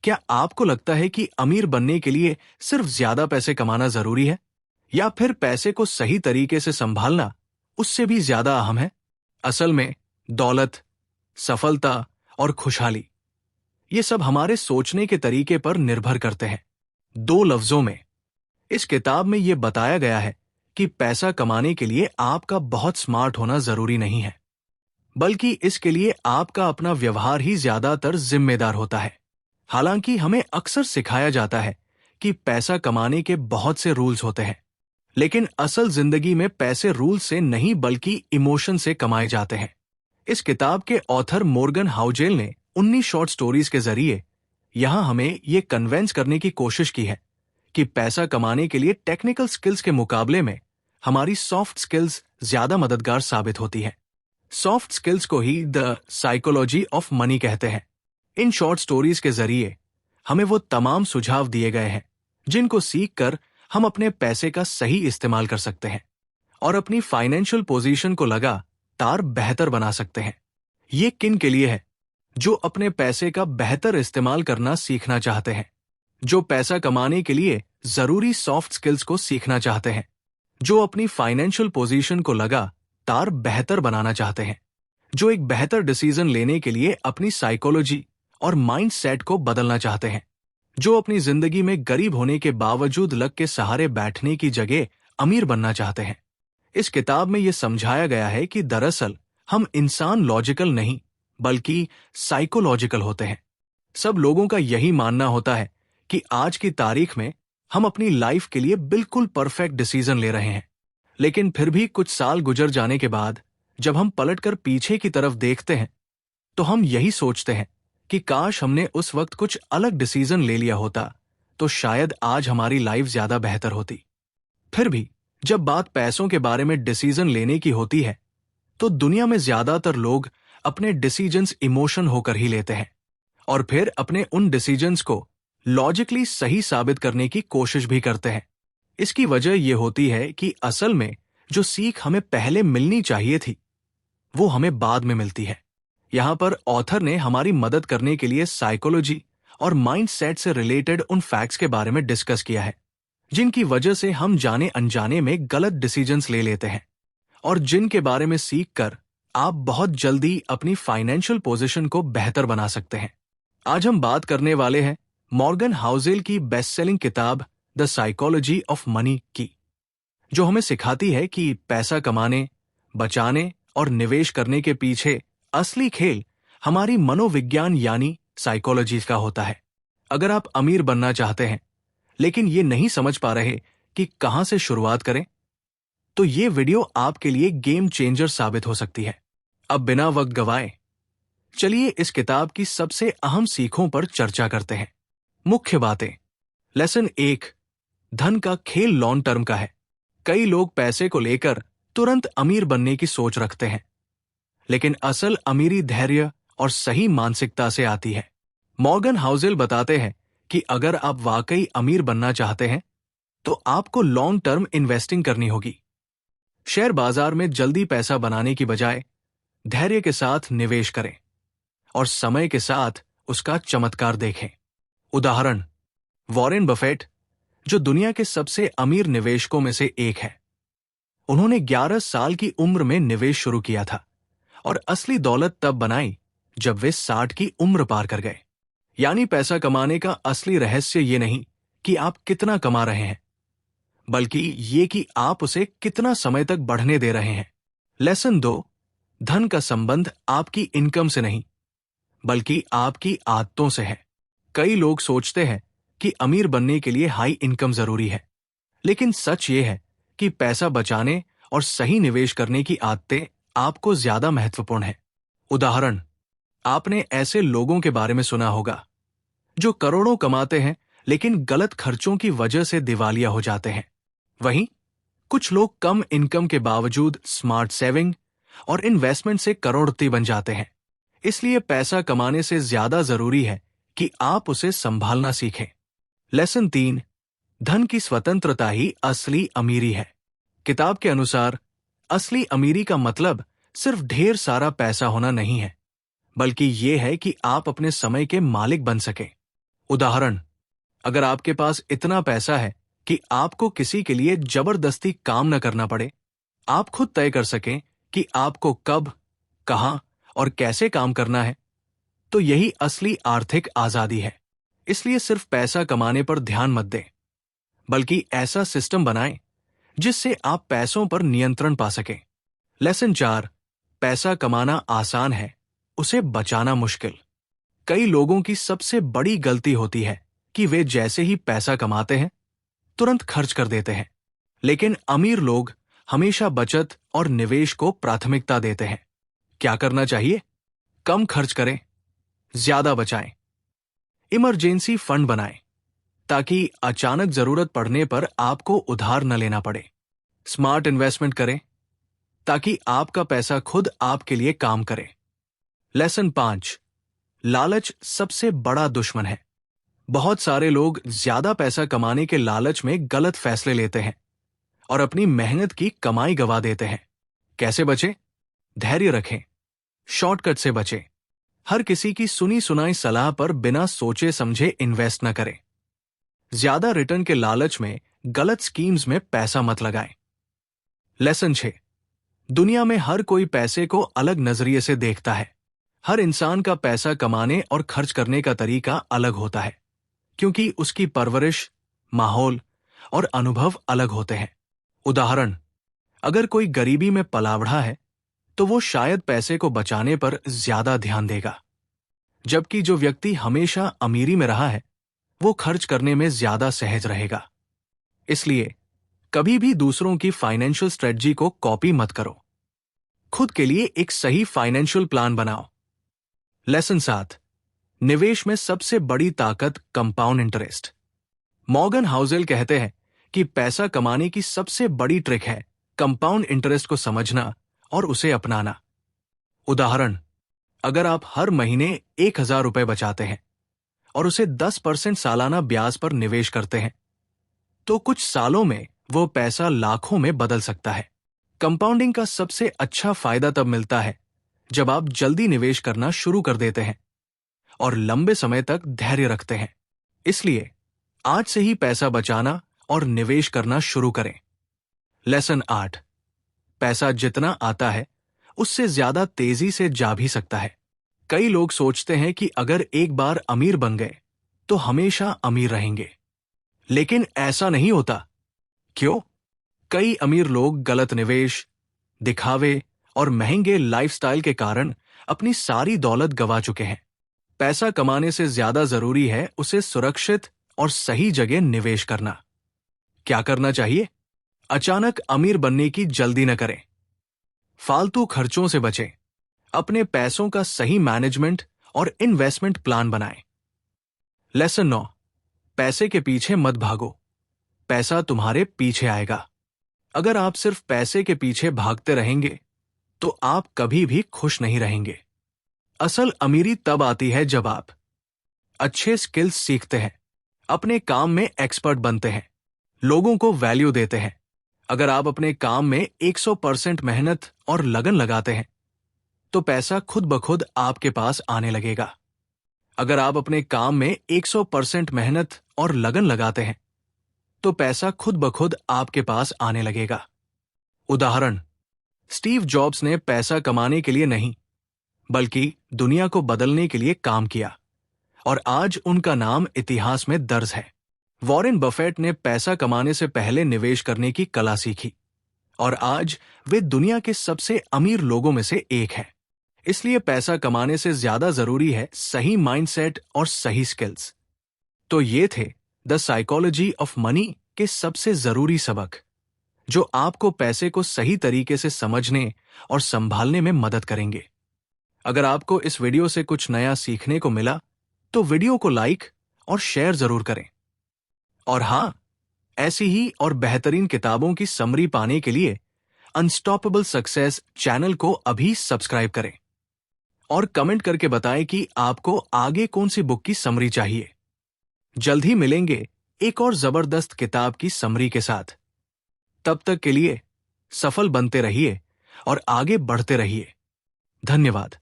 क्या आपको लगता है कि अमीर बनने के लिए सिर्फ ज्यादा पैसे कमाना जरूरी है, या फिर पैसे को सही तरीके से संभालना उससे भी ज्यादा अहम है? असल में दौलत, सफलता और खुशहाली, ये सब हमारे सोचने के तरीके पर निर्भर करते हैं। दो लफ्जों में, इस किताब में यह बताया गया है कि पैसा कमाने के लिए आपका बहुत स्मार्ट होना जरूरी नहीं है, बल्कि इसके लिए आपका अपना व्यवहार ही ज्यादातर जिम्मेदार होता है। हालांकि हमें अक्सर सिखाया जाता है कि पैसा कमाने के बहुत से रूल्स होते हैं, लेकिन असल जिंदगी में पैसे रूल से नहीं बल्कि इमोशन से कमाए जाते हैं। इस किताब के ऑथर मॉर्गन हाउजेल ने 19 शॉर्ट स्टोरीज के जरिए यहां हमें ये कन्वेंस करने की कोशिश की है कि पैसा कमाने के लिए टेक्निकल स्किल्स के मुकाबले में हमारी सॉफ्ट स्किल्स ज्यादा मददगार साबित होती है। सॉफ्ट स्किल्स को ही द साइकोलॉजी ऑफ मनी कहते हैं। इन शॉर्ट स्टोरीज के जरिए हमें वो तमाम सुझाव दिए गए हैं जिनको सीखकर हम अपने पैसे का सही इस्तेमाल कर सकते हैं और अपनी फाइनेंशियल पोजीशन को लगातार बेहतर बना सकते हैं। ये किन के लिए है? जो अपने पैसे का बेहतर इस्तेमाल करना सीखना चाहते हैं, जो पैसा कमाने के लिए जरूरी सॉफ्ट स्किल्स को सीखना चाहते हैं, जो अपनी फाइनेंशियल पोजीशन को लगातार बेहतर बनाना चाहते हैं, जो एक बेहतर डिसीजन लेने के लिए अपनी साइकोलॉजी और माइंड सेट को बदलना चाहते हैं, जो अपनी जिंदगी में गरीब होने के बावजूद लक के सहारे बैठने की जगह अमीर बनना चाहते हैं। इस किताब में यह समझाया गया है कि दरअसल हम इंसान लॉजिकल नहीं बल्कि साइकोलॉजिकल होते हैं। सब लोगों का यही मानना होता है कि आज की तारीख में हम अपनी लाइफ के लिए बिल्कुल परफेक्ट डिसीजन ले रहे हैं, लेकिन फिर भी कुछ साल गुजर जाने के बाद जब हम पलटकर पीछे की तरफ देखते हैं तो हम यही सोचते हैं कि काश हमने उस वक्त कुछ अलग डिसीजन ले लिया होता तो शायद आज हमारी लाइफ ज्यादा बेहतर होती। फिर भी जब बात पैसों के बारे में डिसीजन लेने की होती है तो दुनिया में ज्यादातर लोग अपने डिसीजंस इमोशन होकर ही लेते हैं और फिर अपने उन डिसीजंस को लॉजिकली सही साबित करने की कोशिश भी करते हैं। इसकी वजह यह होती है कि असल में जो सीख हमें पहले मिलनी चाहिए थी वो हमें बाद में मिलती है। यहां पर ऑथर ने हमारी मदद करने के लिए साइकोलॉजी और माइंड सेट से रिलेटेड उन फैक्ट्स के बारे में डिस्कस किया है जिनकी वजह से हम जाने अनजाने में गलत डिसीजंस ले लेते हैं और जिनके बारे में सीखकर आप बहुत जल्दी अपनी फाइनेंशियल पोजीशन को बेहतर बना सकते हैं। आज हम बात करने वाले हैं मॉर्गन हाउजेल की बेस्ट सेलिंग किताब द साइकोलॉजी ऑफ मनी की, जो हमें सिखाती है कि पैसा कमाने, बचाने और निवेश करने के पीछे असली खेल हमारी मनोविज्ञान यानी साइकोलॉजी का होता है। अगर आप अमीर बनना चाहते हैं लेकिन ये नहीं समझ पा रहे कि कहां से शुरुआत करें, तो ये वीडियो आपके लिए गेम चेंजर साबित हो सकती है। अब बिना वक्त गवाए चलिए इस किताब की सबसे अहम सीखों पर चर्चा करते हैं। मुख्य बातें। लेसन 1, धन का खेल लॉन्ग टर्म का है। कई लोग पैसे को लेकर तुरंत अमीर बनने की सोच रखते हैं, लेकिन असल अमीरी धैर्य और सही मानसिकता से आती है। मॉर्गन हाउजेल बताते हैं कि अगर आप वाकई अमीर बनना चाहते हैं तो आपको लॉन्ग टर्म इन्वेस्टिंग करनी होगी। शेयर बाजार में जल्दी पैसा बनाने की बजाय धैर्य के साथ निवेश करें और समय के साथ उसका चमत्कार देखें। उदाहरण, वॉरेन बफेट, जो दुनिया के सबसे अमीर निवेशकों में से एक है। उन्होंने 11 साल की उम्र में निवेश शुरू किया था और असली दौलत तब बनाई जब वे 60 की उम्र पार कर गए। यानी पैसा कमाने का असली रहस्य ये नहीं कि आप कितना कमा रहे हैं, बल्कि ये कि आप उसे कितना समय तक बढ़ने दे रहे हैं। लेसन 2, धन का संबंध आपकी इनकम से नहीं बल्कि आपकी आदतों से है। कई लोग सोचते हैं कि अमीर बनने के लिए हाई इनकम जरूरी है, लेकिन सच ये है कि पैसा बचाने और सही निवेश करने की आदतें आपको ज्यादा महत्वपूर्ण है। उदाहरण, आपने ऐसे लोगों के बारे में सुना होगा जो करोड़ों कमाते हैं लेकिन गलत खर्चों की वजह से दिवालिया हो जाते हैं। वहीं कुछ लोग कम इनकम के बावजूद स्मार्ट सेविंग और इन्वेस्टमेंट से करोड़पति बन जाते हैं। इसलिए पैसा कमाने से ज्यादा जरूरी है कि आप उसे संभालना सीखें। लेसन 3, धन की स्वतंत्रता ही असली अमीरी है। किताब के अनुसार असली अमीरी का मतलब सिर्फ ढेर सारा पैसा होना नहीं है, बल्कि ये है कि आप अपने समय के मालिक बन सकें। उदाहरण, अगर आपके पास इतना पैसा है कि आपको किसी के लिए जबरदस्ती काम न करना पड़े, आप खुद तय कर सकें कि आपको कब, कहां और कैसे काम करना है, तो यही असली आर्थिक आजादी है। इसलिए सिर्फ पैसा कमाने पर ध्यान मत दें, बल्कि ऐसा सिस्टम बनाएं जिससे आप पैसों पर नियंत्रण पा सकें। लेसन 4, पैसा कमाना आसान है, उसे बचाना मुश्किल। कई लोगों की सबसे बड़ी गलती होती है कि वे जैसे ही पैसा कमाते हैं तुरंत खर्च कर देते हैं। लेकिन अमीर लोग हमेशा बचत और निवेश को प्राथमिकता देते हैं। क्या करना चाहिए? कम खर्च करें, ज्यादा बचाएं। इमरजेंसी फंड बनाएं ताकि अचानक जरूरत पड़ने पर आपको उधार न लेना पड़े। स्मार्ट इन्वेस्टमेंट करें ताकि आपका पैसा खुद आपके लिए काम करे। लेसन 5, लालच सबसे बड़ा दुश्मन है। बहुत सारे लोग ज्यादा पैसा कमाने के लालच में गलत फैसले लेते हैं और अपनी मेहनत की कमाई गवा देते हैं। कैसे बचें? धैर्य रखें, शॉर्टकट से बचें। हर किसी की सुनी सुनाई सलाह पर बिना सोचे समझे इन्वेस्ट न करें। ज्यादा रिटर्न के लालच में गलत स्कीम्स में पैसा मत लगाएं। लेसन 6, दुनिया में हर कोई पैसे को अलग नजरिए से देखता है। हर इंसान का पैसा कमाने और खर्च करने का तरीका अलग होता है, क्योंकि उसकी परवरिश, माहौल और अनुभव अलग होते हैं। उदाहरण, अगर कोई गरीबी में पला बढ़ा है तो वो शायद पैसे को बचाने पर ज्यादा ध्यान देगा, जबकि जो व्यक्ति हमेशा अमीरी में रहा है वो खर्च करने में ज्यादा सहज रहेगा। इसलिए कभी भी दूसरों की फाइनेंशियल स्ट्रेटजी को कॉपी मत करो, खुद के लिए एक सही फाइनेंशियल प्लान बनाओ। लेसन 7, निवेश में सबसे बड़ी ताकत कंपाउंड इंटरेस्ट। मॉर्गन हाउसेल कहते हैं कि पैसा कमाने की सबसे बड़ी ट्रिक है कंपाउंड इंटरेस्ट को समझना और उसे अपनाना। उदाहरण, अगर आप हर महीने 1,000 रुपए बचाते हैं और उसे 10% सालाना ब्याज पर निवेश करते हैं, तो कुछ सालों में वो पैसा लाखों में बदल सकता है। कंपाउंडिंग का सबसे अच्छा फायदा तब मिलता है जब आप जल्दी निवेश करना शुरू कर देते हैं और लंबे समय तक धैर्य रखते हैं। इसलिए आज से ही पैसा बचाना और निवेश करना शुरू करें। लेसन 8, पैसा जितना आता है उससे ज्यादा तेजी से जा भी सकता है। कई लोग सोचते हैं कि अगर एक बार अमीर बन गए तो हमेशा अमीर रहेंगे, लेकिन ऐसा नहीं होता। क्यों? कई अमीर लोग गलत निवेश, दिखावे और महंगे लाइफस्टाइल के कारण अपनी सारी दौलत गवा चुके हैं। पैसा कमाने से ज्यादा जरूरी है उसे सुरक्षित और सही जगह निवेश करना। क्या करना चाहिए? अचानक अमीर बनने की जल्दी न करें, फालतू खर्चों से बचें, अपने पैसों का सही मैनेजमेंट और इन्वेस्टमेंट प्लान बनाएं। लेसन 9, पैसे के पीछे मत भागो, पैसा तुम्हारे पीछे आएगा। अगर आप सिर्फ पैसे के पीछे भागते रहेंगे तो आप कभी भी खुश नहीं रहेंगे। असल अमीरी तब आती है जब आप अच्छे स्किल्स सीखते हैं, अपने काम में एक्सपर्ट बनते हैं, लोगों को वैल्यू देते हैं। अगर आप अपने काम में 100% मेहनत और लगन लगाते हैं तो पैसा खुद ब खुद आपके पास आने लगेगा। अगर आप अपने काम में 100% मेहनत और लगन लगाते हैं तो पैसा खुद ब खुद आपके पास आने लगेगा। उदाहरण, स्टीव जॉब्स ने पैसा कमाने के लिए नहीं बल्कि दुनिया को बदलने के लिए काम किया और आज उनका नाम इतिहास में दर्ज है। वॉरेन बफेट ने पैसा कमाने से पहले निवेश करने की कला सीखी और आज वे दुनिया के सबसे अमीर लोगों में से एक हैं। इसलिए पैसा कमाने से ज्यादा जरूरी है सही माइंडसेट और सही स्किल्स। तो ये थे द साइकोलॉजी ऑफ मनी के सबसे जरूरी सबक, जो आपको पैसे को सही तरीके से समझने और संभालने में मदद करेंगे। अगर आपको इस वीडियो से कुछ नया सीखने को मिला तो वीडियो को लाइक और शेयर जरूर करें। और हाँ, ऐसी ही और बेहतरीन किताबों की समरी पाने के लिए अनस्टॉपेबल सक्सेस चैनल को अभी सब्सक्राइब करें और कमेंट करके बताएं कि आपको आगे कौन सी बुक की समरी चाहिए। जल्द ही मिलेंगे एक और जबरदस्त किताब की समरी के साथ। तब तक के लिए सफल बनते रहिए और आगे बढ़ते रहिए। धन्यवाद।